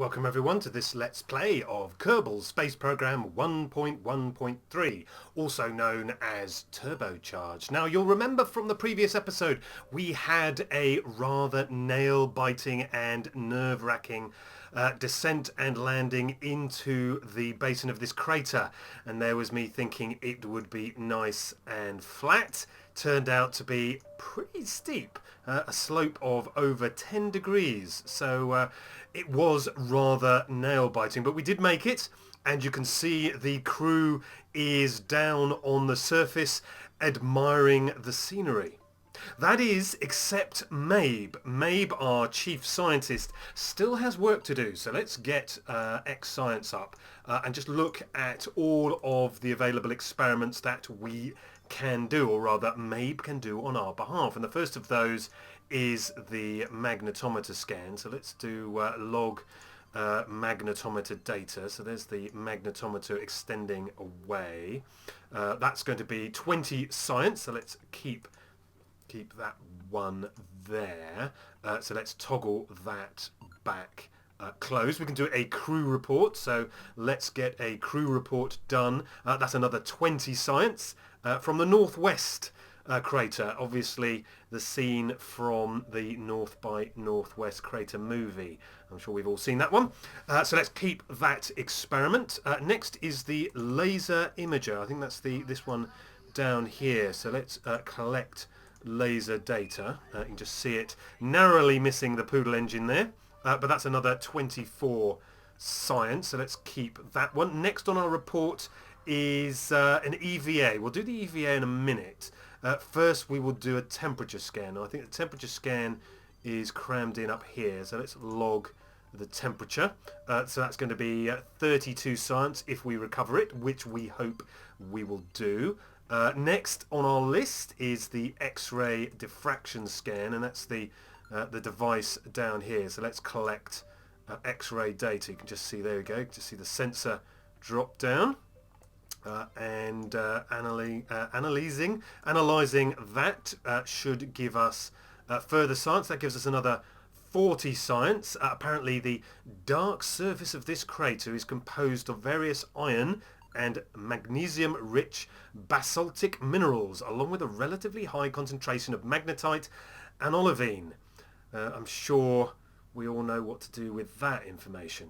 Welcome everyone to this Let's Play of Kerbal Space Program 1.1.3, also known as Turbocharged. Now you'll remember from the previous episode we had a rather nail-biting and nerve-wracking descent and landing into the basin of this crater, and there was me thinking it would be nice and flat. Turned out to be pretty steep, a slope of over 10 degrees, so it was rather nail-biting, but we did make it, and you can see the crew is down on the surface admiring the scenery. That is, except Mabe. Mabe, our chief scientist, still has work to do, so let's get X-Science up and just look at all of the available experiments that we can do, or rather Mabe can do on our behalf. And the first of those is the magnetometer scan. So let's do log magnetometer data. So there's the magnetometer extending away. That's going to be 20 science, so let's keep that one there. So let's toggle that back closed. We can do a crew report, so let's get a crew report done. That's another 20 science from the northwest crater, obviously the scene from the North by Northwest crater movie. I'm sure we've all seen that one. So let's keep that experiment. Next is the laser imager. I think that's this one down here. So let's collect laser data. You can just see it narrowly missing the Poodle engine there, but that's another 24 science, so let's keep that one. Next on our report is an EVA. We'll do the EVA in a minute. First we will do a temperature scan. Now, I think the temperature scan is crammed in up here, so let's log the temperature. So that's going to be 32 science if we recover it, which we hope we will do. Next on our list is the X-ray diffraction scan, and that's the device down here. So let's collect X-ray data. You can just see, there we go, you can just see the sensor drop down. And analyzing that should give us further science. That gives us another 40 science. Apparently the dark surface of this crater is composed of various iron and magnesium-rich basaltic minerals, along with a relatively high concentration of magnetite and olivine. I'm sure we all know what to do with that information.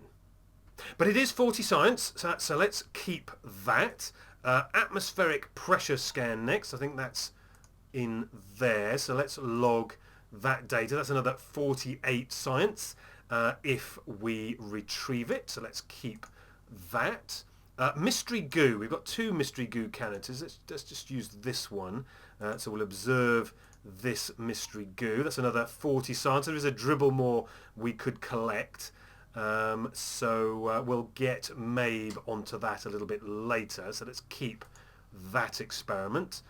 But it is 40 science, so let's keep that. Atmospheric pressure scan next. I think that's in there, so let's log that data. That's another 48 science if we retrieve it, so let's keep that. Mystery goo. We've got two mystery goo canisters. Let's just use this one. So we'll observe this mystery goo. That's another 40 science. There is a dribble more we could collect. So we'll get Mabe onto that a little bit later. So let's keep that experiment.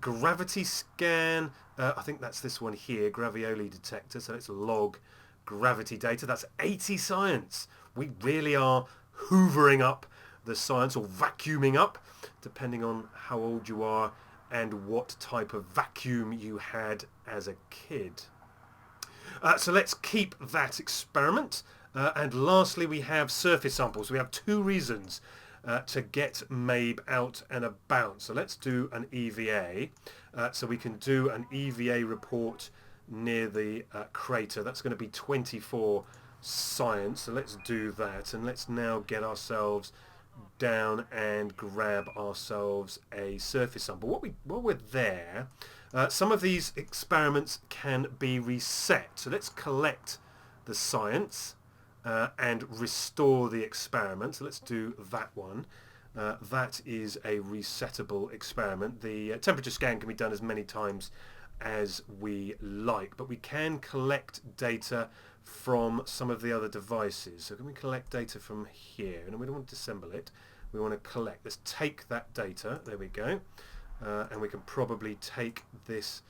Gravity scan. I think that's this one here, gravioli detector. So let's log gravity data. That's 80 science. We really are hoovering up the science, or vacuuming up, depending on how old you are and what type of vacuum you had as a kid. So let's keep that experiment. And lastly, we have surface samples. We have two reasons to get Mabe out and about. So let's do an EVA. So we can do an EVA report near the crater. That's going to be 24 science. So let's do that. And let's now get ourselves down and grab ourselves a surface sample. While we're there, some of these experiments can be reset. So let's collect the science and restore the experiment. So let's do that one. That is a resettable experiment. The temperature scan can be done as many times as we like, but we can collect data from some of the other devices. So can we collect data from here? And we don't want to disassemble it. We want to collect. Let's take that data. There we go. And we can probably take this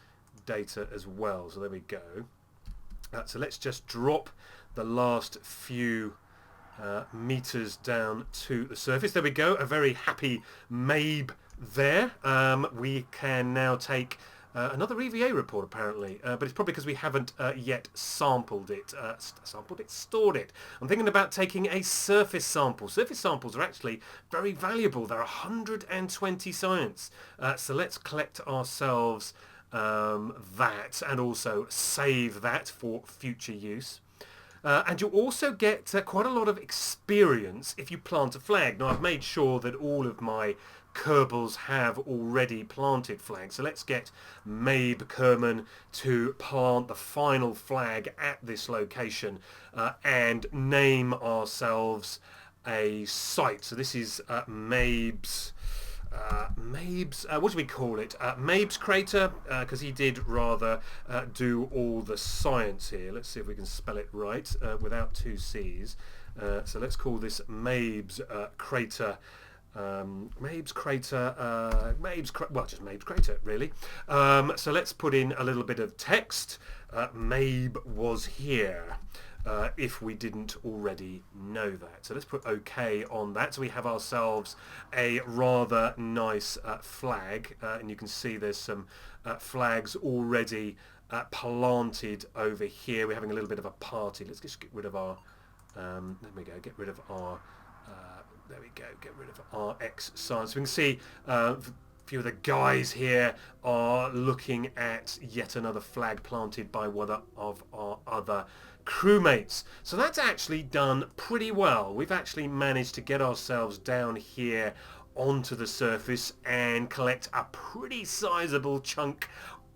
data as well. So there we go. So let's just drop the last few meters down to the surface. There we go. A very happy Mabe there. We can now take Another EVA report apparently, but it's probably because we haven't yet sampled it, stored it. I'm thinking about taking a surface sample. Surface samples are actually very valuable. They're 120 science. So let's collect ourselves that and also save that for future use. And you also get quite a lot of experience if you plant a flag. Now I've made sure that all of my Kerbals have already planted flags. So let's get Mabe Kerman to plant the final flag at this location and name ourselves a site. So this is Mabe's what do we call it? Mabe's crater, because he did rather do all the science here. Let's see if we can spell it right without two C's. So let's call this Mabe's crater. Just Mabe's crater, really. So let's put in a little bit of text. Mabe was here. If we didn't already know that. So let's put OK on that. So we have ourselves a rather nice flag, and you can see there's some flags already planted over here. We're having a little bit of a party. Let's just get rid of our, there we go, get rid of our, there we go, get rid of our X sign. So we can see a few of the guys here are looking at yet another flag planted by one of our other crewmates. So that's actually done pretty well. We've actually managed to get ourselves down here onto the surface and collect a pretty sizable chunk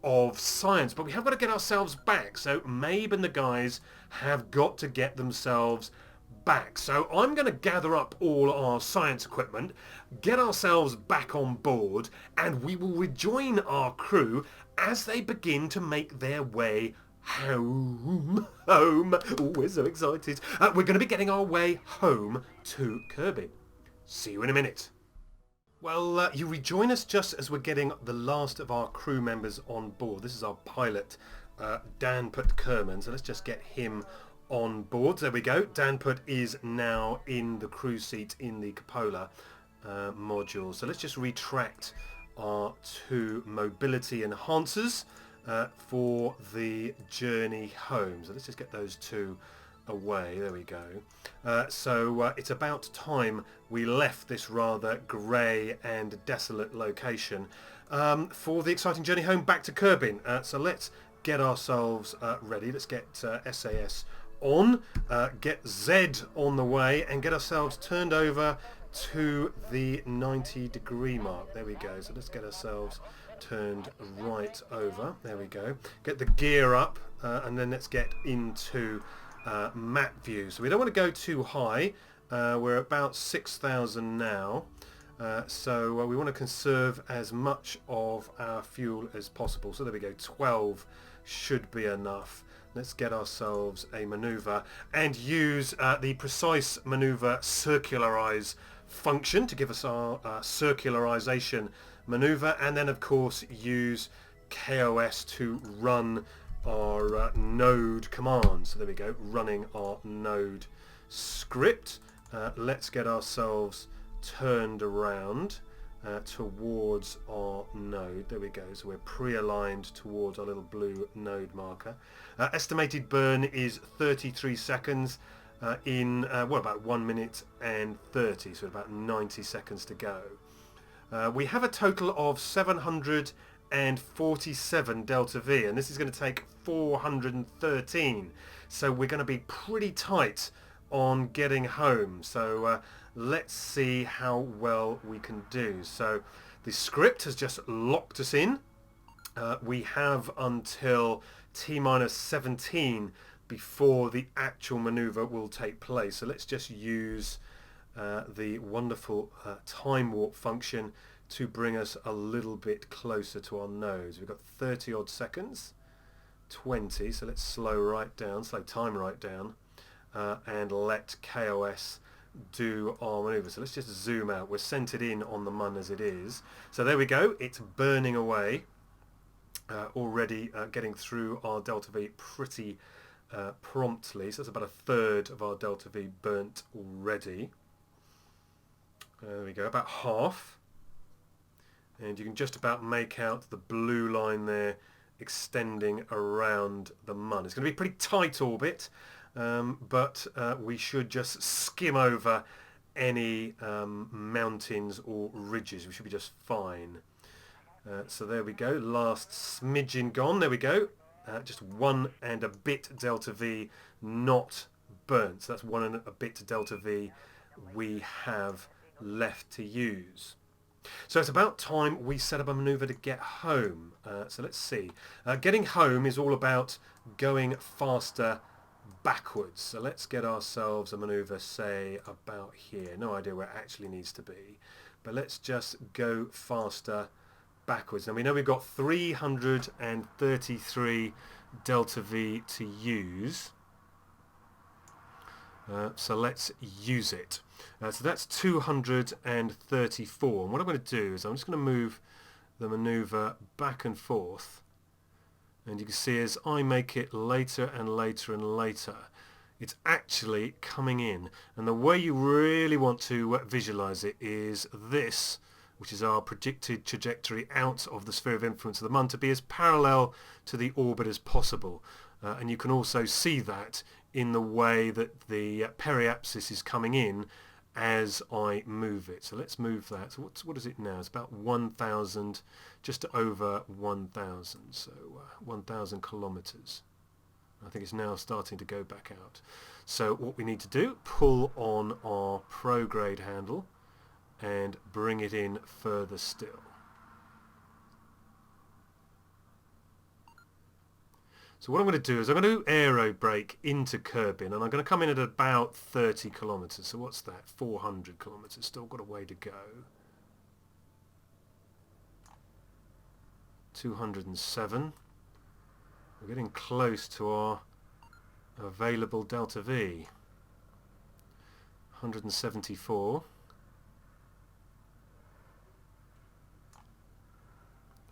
of science, but we have got to get ourselves back. So Mabe and the guys have got to get themselves back. So I'm going to gather up all our science equipment, get ourselves back on board, and we will rejoin our crew as they begin to make their way home. Oh, we're so excited. We're going to be getting our way home to Kerbin. See you in a minute. Well, you rejoin us just as we're getting the last of our crew members on board. This is our pilot, Danput Kerman. So let's just get him on board. There we go. Danput is now in the crew seat in the cupola module. So let's just retract our two mobility enhancers for the journey home. So let's just get those two away. There we go. So it's about time we left this rather grey and desolate location for the exciting journey home back to Kerbin. So let's get ourselves ready. Let's get SAS on, get Z on the way, and get ourselves turned over to the 90-degree mark. There we go. So let's get ourselves turned right over. There we go. Get the gear up, and then let's get into map view. So we don't want to go too high. We're about 6,000 now. So we want to conserve as much of our fuel as possible. So there we go. 12 should be enough. Let's get ourselves a maneuver and use the precise maneuver circularize function to give us our circularization maneuver, and then of course use KOS to run our node command. So there we go, running our node script. Let's get ourselves turned around towards our node. There we go. So we're pre-aligned towards our little blue node marker. Estimated burn is 33 seconds in about 1 minute and 30, so about 90 seconds to go. We have a total of 747 delta V, and this is going to take 413. So we're going to be pretty tight on getting home. So let's see how well we can do. So the script has just locked us in. We have until T-minus 17 before the actual maneuver will take place. So let's just use the wonderful time warp function to bring us a little bit closer to our nodes. We've got 30 odd seconds, 20, so let's slow time right down, and let KOS do our maneuver. So let's just zoom out. We're centered in on the Mun as it is. So there we go, it's burning away, already getting through our delta V pretty promptly. So that's about a third of our delta V burnt already. There we go, about half. And you can just about make out the blue line there extending around the Mun. It's going to be a pretty tight orbit, but we should just skim over any mountains or ridges. We should be just fine. So there we go, last smidgen gone, there we go. Just 1 and a bit delta V not burnt. So that's 1 and a bit delta V we have left to use. So it's about time we set up a manoeuvre to get home. So let's see. Getting home is all about going faster backwards. So let's get ourselves a manoeuvre, say, about here. No idea where it actually needs to be. But let's just go faster backwards. Now we know we've got 333 delta V to use. So let's use it. So that's 234. And what I'm going to do is I'm just going to move the manoeuvre back and forth. And you can see as I make it later and later and later, it's actually coming in. And the way you really want to visualize it is this, which is our predicted trajectory out of the sphere of influence of the Mun, to be as parallel to the orbit as possible. And you can also see that in the way that the periapsis is coming in as I move it. So let's move that. So what is it now? It's about 1,000, just over 1,000. So 1,000 kilometers. I think it's now starting to go back out. So what we need to do, pull on our prograde handle and bring it in further still. So what I'm going to do is I'm going to aero brake into Kerbin, and I'm going to come in at about 30 kilometers. So what's that? 400 kilometers. Still got a way to go. 207. We're getting close to our available delta V. 174.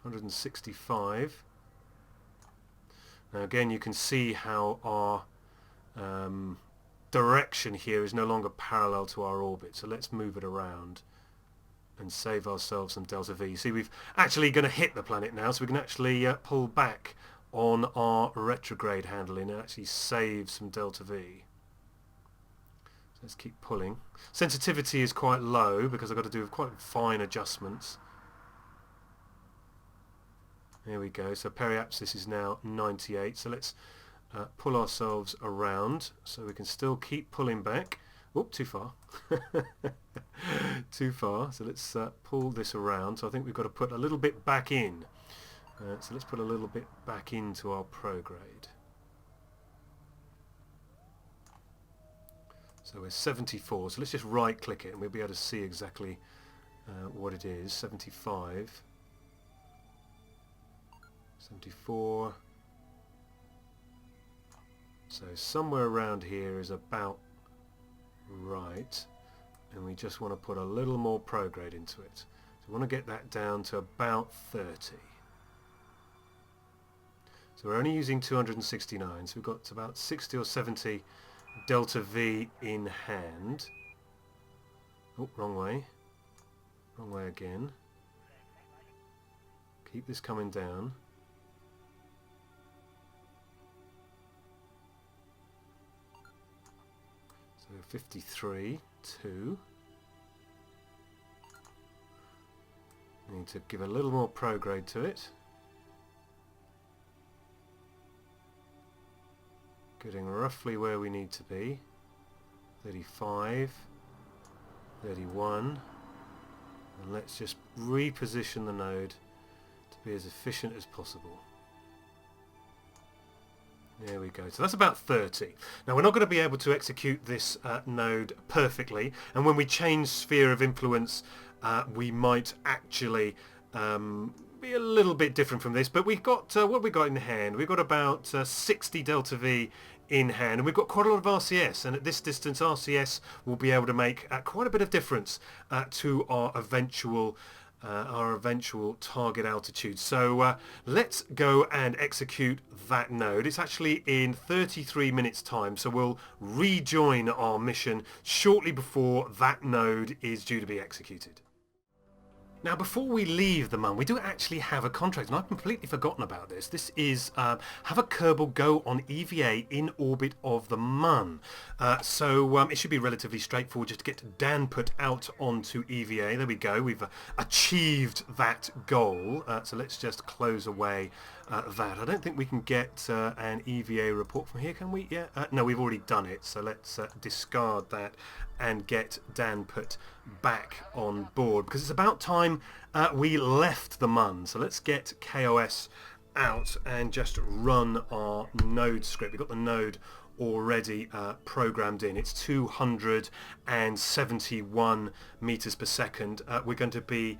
165. Now again, you can see how our direction here is no longer parallel to our orbit. So let's move it around and save ourselves some delta V. You see, we've actually going to hit the planet now, so we can actually pull back on our retrograde handling and actually save some delta V. So let's keep pulling. Sensitivity is quite low because I've got to do quite fine adjustments. There we go. So periapsis is now 98. So let's pull ourselves around so we can still keep pulling back. Oop, too far. Too far. So let's pull this around. So I think we've got to put a little bit back in. So let's put a little bit back into our prograde. So we're 74. So let's just right click it and we'll be able to see exactly what it is. 75. 74. So somewhere around here is about right, and we just want to put a little more prograde into it. So we want to get that down to about 30. So we're only using 269, so we've got about 60 or 70 delta V in hand. Oh, wrong way. Wrong way again. Keep this coming down. So 53, 2. Need to give a little more prograde to it. Getting roughly where we need to be. 35, 31. And let's just reposition the node to be as efficient as possible. There we go. So that's about 30. Now we're not going to be able to execute this node perfectly, and when we change sphere of influence we might actually be a little bit different from this, but we've got what we got in hand. We've got about 60 delta V in hand, and we've got quite a lot of RCS, and at this distance RCS will be able to make quite a bit of difference to our eventual target altitude. So let's go and execute that node. It's actually in 33 minutes time, so we'll rejoin our mission shortly before that node is due to be executed. Now, before we leave the Mun, we do actually have a contract, and I've completely forgotten about this. This is have a Kerbal go on EVA in orbit of the Mun. So it should be relatively straightforward just to get Dan put out onto EVA. There we go. We've achieved that goal. So let's just close away that. I don't think we can get an EVA report from here, can we? Yeah. No, we've already done it. So let's discard that and get Dan put back on board, because it's about time we left the Mun. So let's get KOS out and just run our node script. We've got the node already programmed in. It's 271 meters per second. We're going to be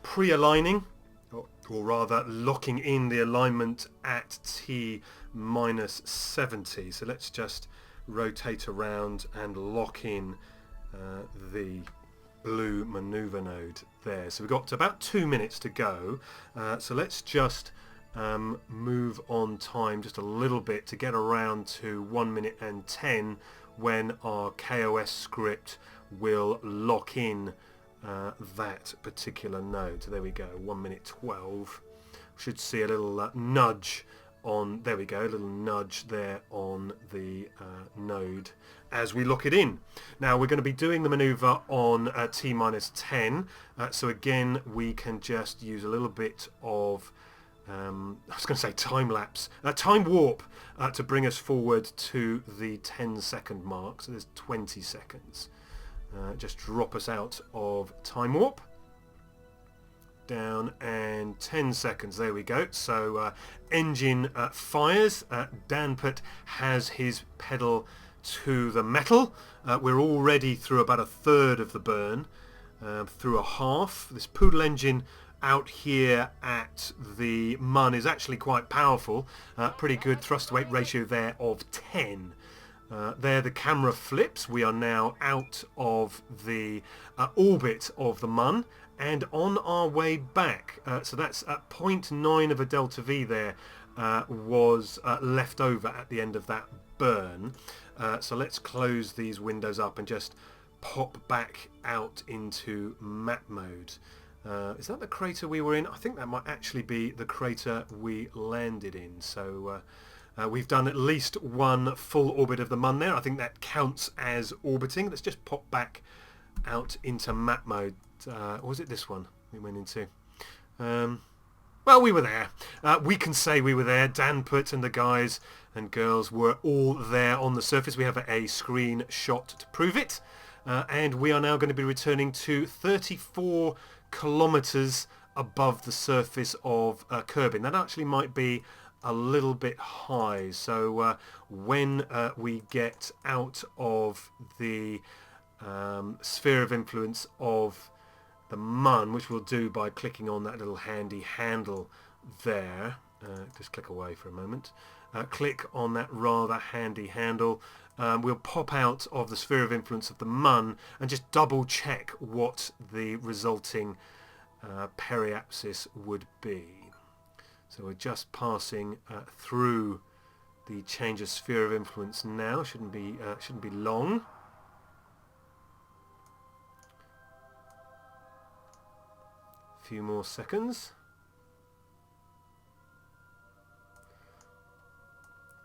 pre-aligning, or rather locking in the alignment at T minus 70. So let's just rotate around and lock in the blue maneuver node there. So we've got about 2 minutes to go. So let's just move on time just a little bit to get around to 1 minute and 10 when our KOS script will lock in that particular node. So there we go, 1 minute 12. Should see a little nudge on, there we go, a little nudge there on the node as we lock it in. Now we're going to be doing the maneuver on T minus 10, so again we can just use a little bit of I was going to say time lapse, time warp to bring us forward to the 10-second mark. So there's 20 seconds. Just drop us out of time warp. Down, and 10 seconds. There we go. So engine fires. Danput has his pedal to the metal. We're already through about a third of the burn, through a half. This Poodle engine out here at the Mun is actually quite powerful. Pretty good thrust to weight ratio there of 10. There the camera flips. We are now out of the orbit of the Mun and on our way back. So that's at 0.9 of a delta V there was left over at the end of that burn. So let's close these windows up and just pop back out into map mode. Is that the crater we were in? I think that might actually be the crater we landed in. So we've done at least one full orbit of the Mun there. I think that counts as orbiting. Let's just pop back out into map mode. Or was it this one we went into? Well, we were there. We can say we were there. Danput and the guys and girls were all there on the surface. We have a screenshot to prove it. And we are now going to be returning to 34 kilometers above the surface of Kerbin. That actually might be a little bit high. So when we get out of the sphere of influence of the Mun, which we'll do by clicking on that little handy handle there. Just click away for a moment. Click on that rather handy handle. We'll pop out of the sphere of influence of the Mun and just double check what the resulting periapsis would be. So we're just passing through the change of sphere of influence now. Shouldn't be long. Few more seconds.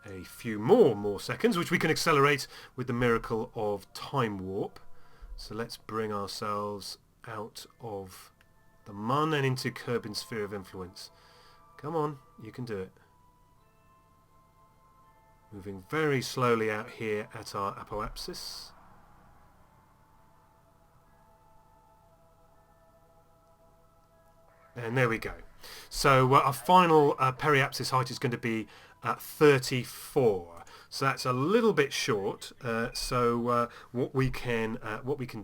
A few more seconds, which we can accelerate with the miracle of time warp. So let's bring ourselves out of the Mun and into Kerbin's sphere of influence. Come on, you can do it. Moving very slowly out here at our apoapsis. And there we go. So our final periapsis height is going to be 34. So that's a little bit short. So what we can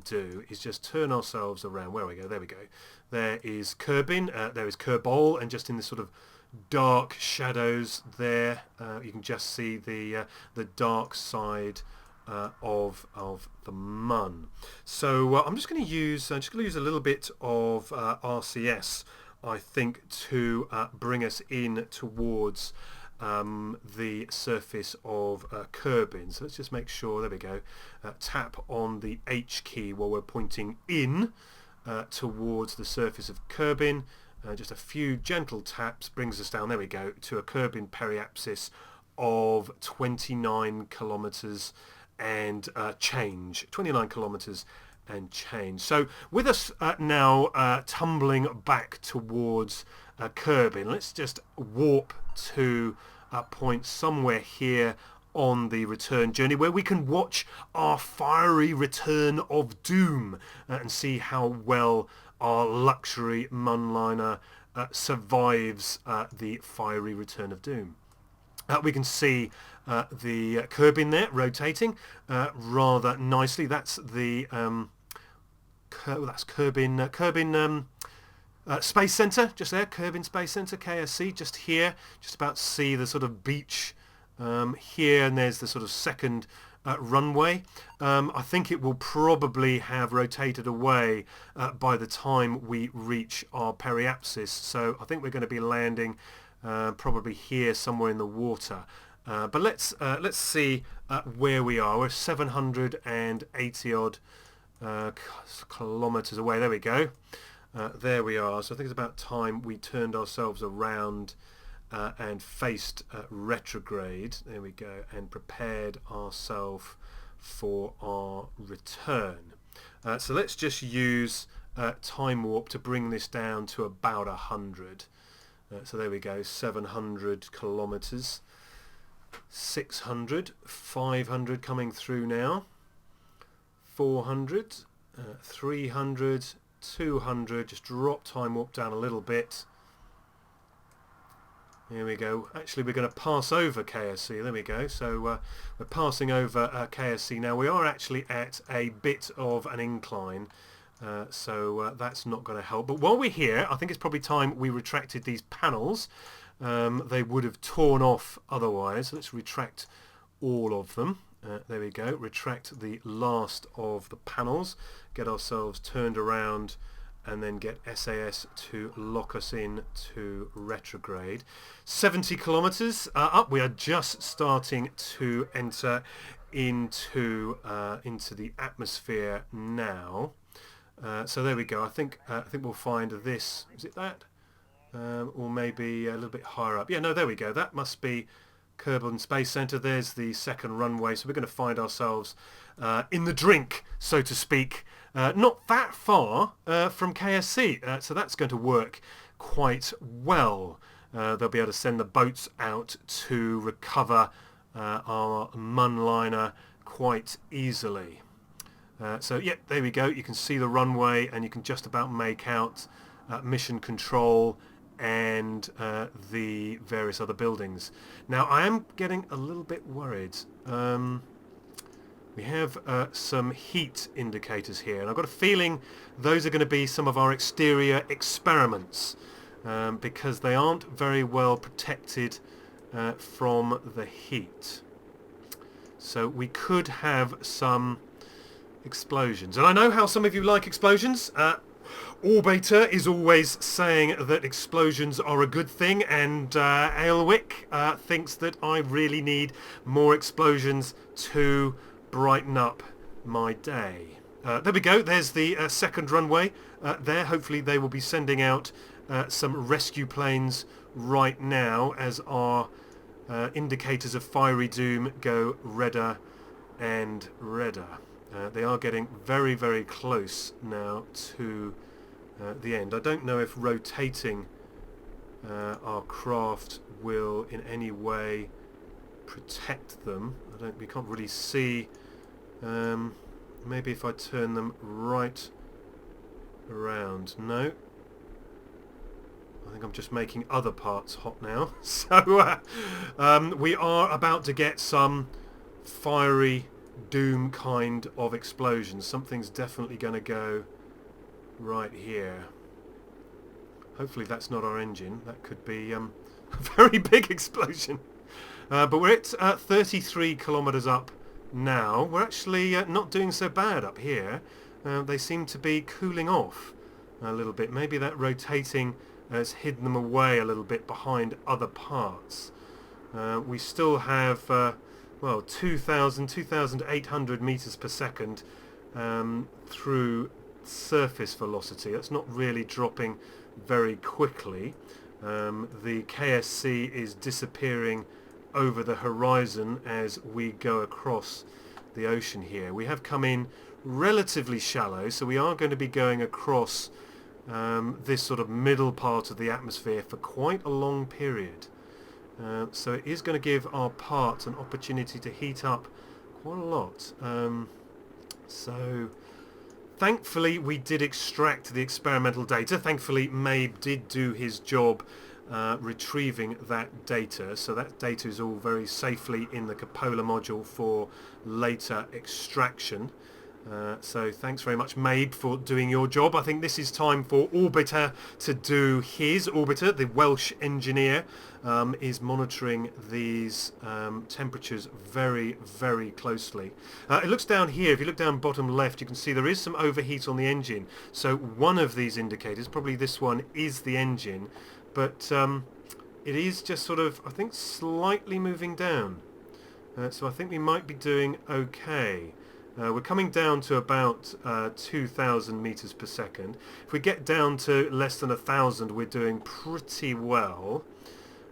do is just turn ourselves around. Where we go? There we go. There is Kerbin. There is Kerbal, and just in the sort of dark shadows there, you can just see the dark side of the Mun. So I'm just going to use a little bit of RCS, I think, to bring us in towards the surface of Kerbin. So let's just make sure, there we go, tap on the H key while we're pointing in towards the surface of Kerbin. Just a few gentle taps brings us down, there we go, to a Kerbin periapsis of 29 kilometers and change. 29 kilometers and change. So with us now tumbling back towards Kerbin, let's just warp to a point somewhere here on the return journey where we can watch our fiery return of doom and see how well our luxury Munliner survives the fiery return of doom. We can see the Kerbin there rotating rather nicely. That's the Kerbin Space Centre, just there, Kerbin Space Centre, KSC, just here, just about to see the sort of beach here, and there's the sort of second runway. I think it will probably have rotated away by the time we reach our periapsis, so I think we're going to be landing probably here somewhere in the water. But let's see where we are. We're 780 odd kilometers away. There we go. There we are. So I think it's about time we turned ourselves around and faced retrograde. There we go, and prepared ourselves for our return. So let's just use time warp to bring this down to about 100. So there we go, 700 kilometers, 600, 500 coming through now, 400, 300, 200, just drop time warp down a little bit. Here we go. Actually, we're going to pass over KSC. There we go. So we're passing over KSC now. We are actually at a bit of an incline, so that's not going to help. But while we're here, I think it's probably time we retracted these panels. They would have torn off otherwise. Let's retract all of them. There we go. Retract the last of the panels. Get ourselves turned around and then get SAS to lock us in to retrograde. 70 kilometers up. We are just starting to enter into the atmosphere now. So there we go. I think we'll find this. Is it that? Or maybe a little bit higher up. Yeah, no, there we go. That must be Kerbin Space Centre. There's the second runway. So we're going to find ourselves in the drink, so to speak. Not that far from KSC, so that's going to work quite well. They'll be able to send the boats out to recover our Munliner quite easily. So yeah, there we go. You can see the runway and you can just about make out mission control and the various other buildings. Now I am getting a little bit worried. We have some heat indicators here, and I've got a feeling those are going to be some of our exterior experiments because they aren't very well protected from the heat. So we could have some explosions. And I know how some of you like explosions. Orbiter is always saying that explosions are a good thing, and Ailwick thinks that I really need more explosions to brighten up my day. There we go. There's the second runway there. Hopefully they will be sending out some rescue planes right now as our indicators of fiery doom go redder and redder. They are getting very, very close now to the end. I don't know if rotating our craft will in any way protect them. We can't really see. Maybe if I turn them right around. No. I think I'm just making other parts hot now. So we are about to get some fiery doom kind of explosions. Something's definitely going to go right here. Hopefully that's not our engine. That could be a very big explosion. But we're at 33 kilometers up now. We're actually not doing so bad up here. They seem to be cooling off a little bit. Maybe that rotating has hidden them away a little bit behind other parts. We still have 2,800 meters per second through surface velocity. That's not really dropping very quickly. The KSC is disappearing over the horizon as we go across the ocean here. We have come in relatively shallow, so we are going to be going across this sort of middle part of the atmosphere for quite a long period. So it is going to give our parts an opportunity to heat up quite a lot. So thankfully we did extract the experimental data. Thankfully Mabe did do his job retrieving that data. So that data is all very safely in the Cupola module for later extraction. So thanks very much, Mabe, for doing your job. I think this is time for Orbiter to do his. Orbiter, the Welsh engineer, is monitoring these temperatures very, very closely. It looks down here, if you look down bottom left, you can see there is some overheat on the engine. So one of these indicators, probably this one, is the engine. But it is just sort of, I think, slightly moving down. So I think we might be doing okay. We're coming down to about 2,000 meters per second. If we get down to less than 1,000, we're doing pretty well.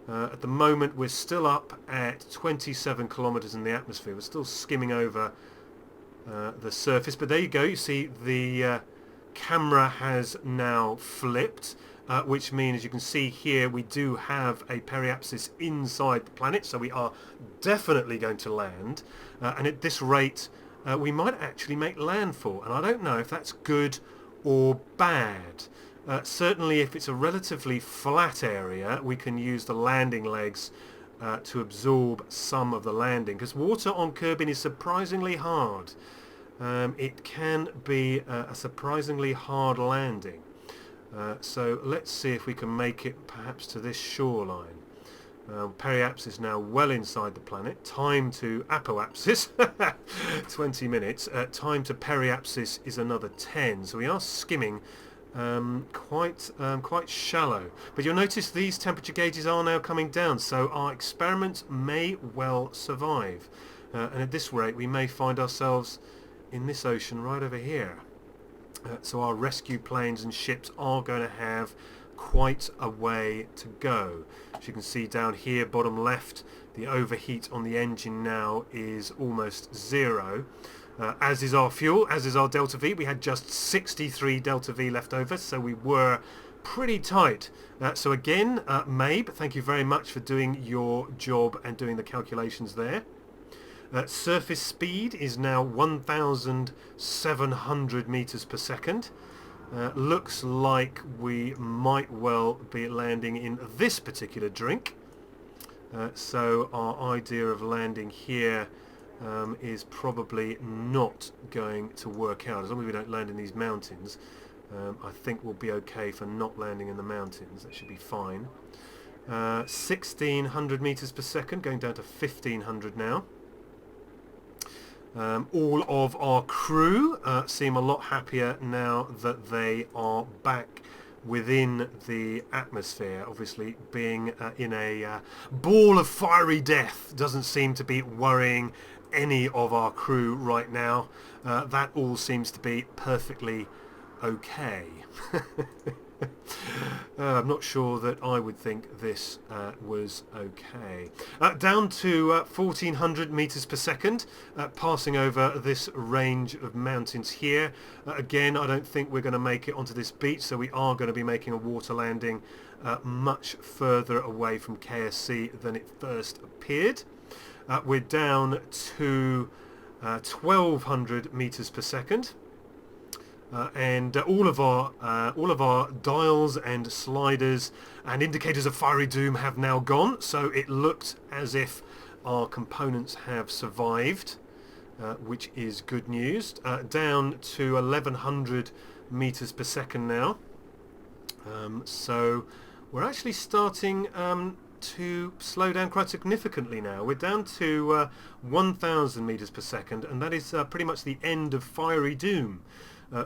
At the moment, we're still up at 27 kilometers in the atmosphere. We're still skimming over the surface. But there you go. You see the camera has now flipped, which means, as you can see here, we do have a periapsis inside the planet. So we are definitely going to land. And at this rate, we might actually make landfall, and I don't know if that's good or bad. Certainly if it's a relatively flat area, we can use the landing legs to absorb some of the landing, because water on Kerbin is surprisingly hard. It can be a surprisingly hard landing. So let's see if we can make it perhaps to this shoreline. Periapsis is now well inside the planet. Time to apoapsis, 20 minutes. Time to periapsis is another 10. So we are skimming quite shallow. But you'll notice these temperature gauges are now coming down, so our experiment may well survive. And at this rate, we may find ourselves in this ocean right over here. So our rescue planes and ships are going to have quite a way to go. As you can see down here, bottom left, the overheat on the engine now is almost zero. As is our fuel, as is our delta V. We had just 63 delta V left over, so we were pretty tight. So again, Mabe, thank you very much for doing your job and doing the calculations there. Surface speed is now 1,700 meters per second. Looks like we might well be landing in this particular drink. So our idea of landing here is probably not going to work out. As long as we don't land in these mountains, I think we'll be okay for not landing in the mountains. That should be fine. 1,600 meters per second, going down to 1,500 now. All of our crew seem a lot happier now that they are back within the atmosphere. Obviously, being in a ball of fiery death doesn't seem to be worrying any of our crew right now. That all seems to be perfectly okay. I'm not sure that I would think this was okay. Down to 1,400 meters per second, passing over this range of mountains here. Again, I don't think we're going to make it onto this beach, so we are going to be making a water landing much further away from KSC than it first appeared. We're down to 1,200 meters per second. And all of our dials and sliders and indicators of fiery doom have now gone, so it looked as if our components have survived, which is good news. Down to 1,100 meters per second now, so we're actually starting to slow down quite significantly now. We're down to 1,000 meters per second, and that is pretty much the end of fiery doom.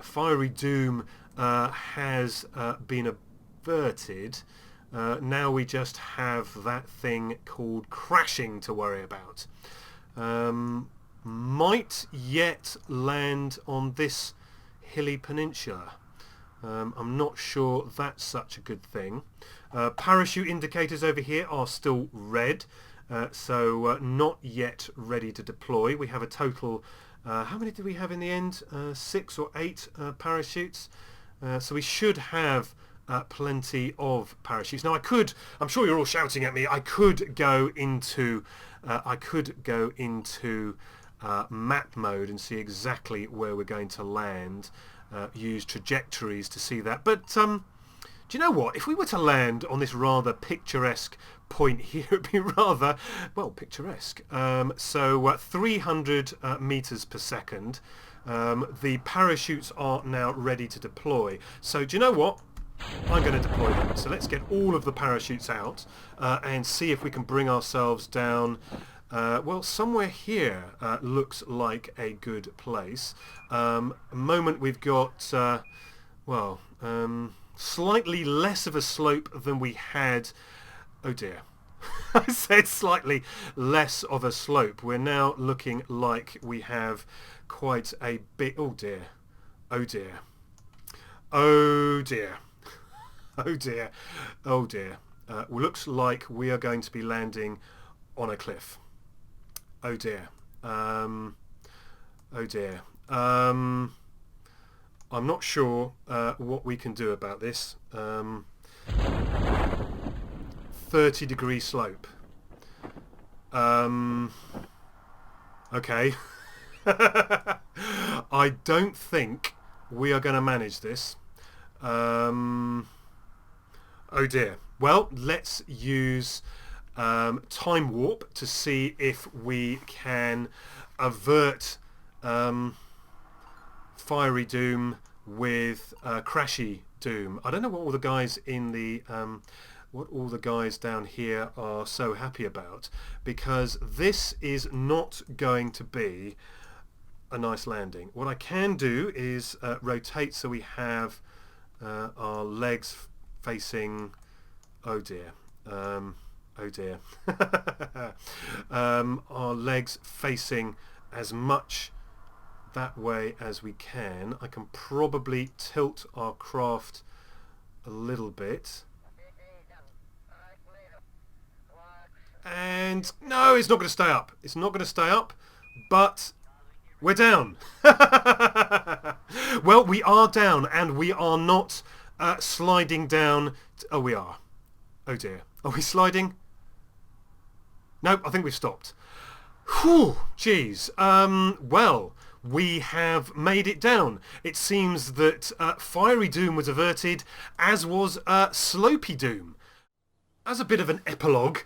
Fiery doom has been averted. Now we just have that thing called crashing to worry about. Might yet land on this hilly peninsula. I'm not sure that's such a good thing. Parachute indicators over here are still red, so not yet ready to deploy. We have a total, how many did we have in the end? 6 or 8 parachutes. So we should have plenty of parachutes. Now I'm sure you're all shouting at me, I could go into map mode and see exactly where we're going to land, use trajectories to see that. But do you know what? If we were to land on this rather picturesque point here, it'd be rather, well, picturesque. So 300 meters per second. The parachutes are now ready to deploy. So do you know what? I'm going to deploy them. So let's get all of the parachutes out and see if we can bring ourselves down. Well, somewhere here looks like a good place. Moment we've got, slightly less of a slope than we had. Oh dear. I said slightly less of a slope. We're now looking like we have quite a bit. Oh dear. Oh dear. Oh dear. Oh dear. Oh dear. Looks like we are going to be landing on a cliff. Oh dear. Oh dear. I'm not sure what we can do about this. 30-degree slope. Okay. I don't think we are going to manage this. Oh dear. Well, let's use time warp to see if we can avert Fiery Doom with Crashy Doom. I don't know what all the guys in the what all the guys down here are so happy about, because this is not going to be a nice landing. What I can do is rotate so we have our legs facing, oh dear, oh dear, our legs facing as much that way as we can. I can probably tilt our craft a little bit. And no, it's not going to stay up. It's not going to stay up, but we're down. Well, we are down, and we are not sliding down. Oh, we are. Oh dear. Are we sliding? No, I think we've stopped. Whew, jeez. Well, we have made it down. It seems that Fiery Doom was averted, as was Slopey Doom. As a bit of an epilogue,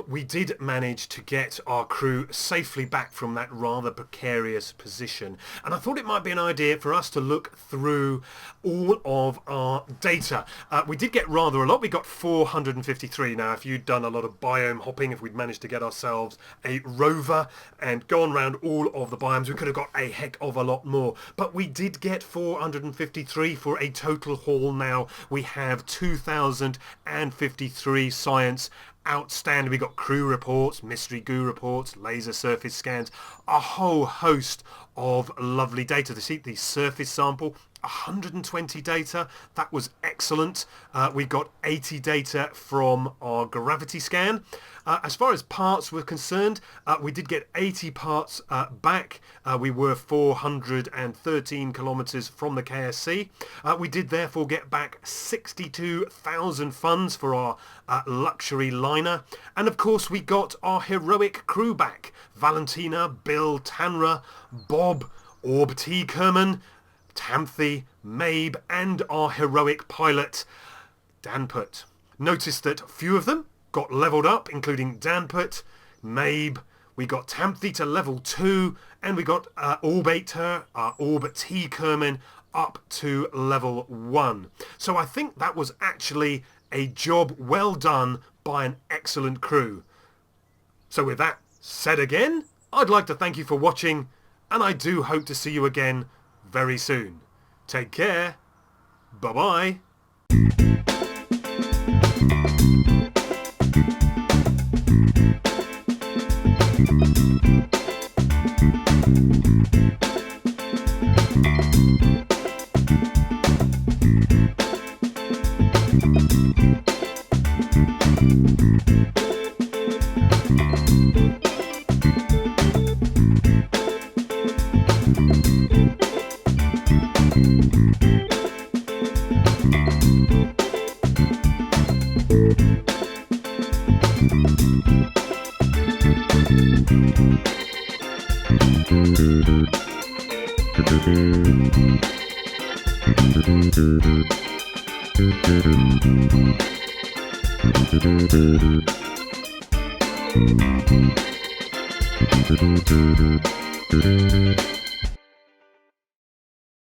we did manage to get our crew safely back from that rather precarious position, and I thought it might be an idea for us to look through all of our data. We did get rather a lot. We got 453. Now, if you'd done a lot of biome hopping, if we'd managed to get ourselves a rover and gone around all of the biomes, we could have got a heck of a lot more. But we did get 453 for a total haul. Now we have 2,053 science outstanding. We got crew reports, mystery goo reports, laser surface scans, a whole host of lovely data. To see the surface sample, 120 data. That was excellent. We got 80 data from our gravity scan. As far as parts were concerned, we did get 80 parts back. We were 413 kilometers from the KSC. We did therefore get back 62,000 funds for our luxury liner. And of course we got our heroic crew back. Valentina, Bill, Tanra, Bob, Orb T. Kerman, Tamthy, Mabe, and our heroic pilot, Danput. Notice that a few of them got leveled up, including Danput, Mabe. We got Tamthy to level 2, and we got Orbator, Orb T. Kerman, up to level 1. So I think that was actually a job well done by an excellent crew. So with that said again, I'd like to thank you for watching, and I do hope to see you again very soon. Take care. Bye-bye. Thank you.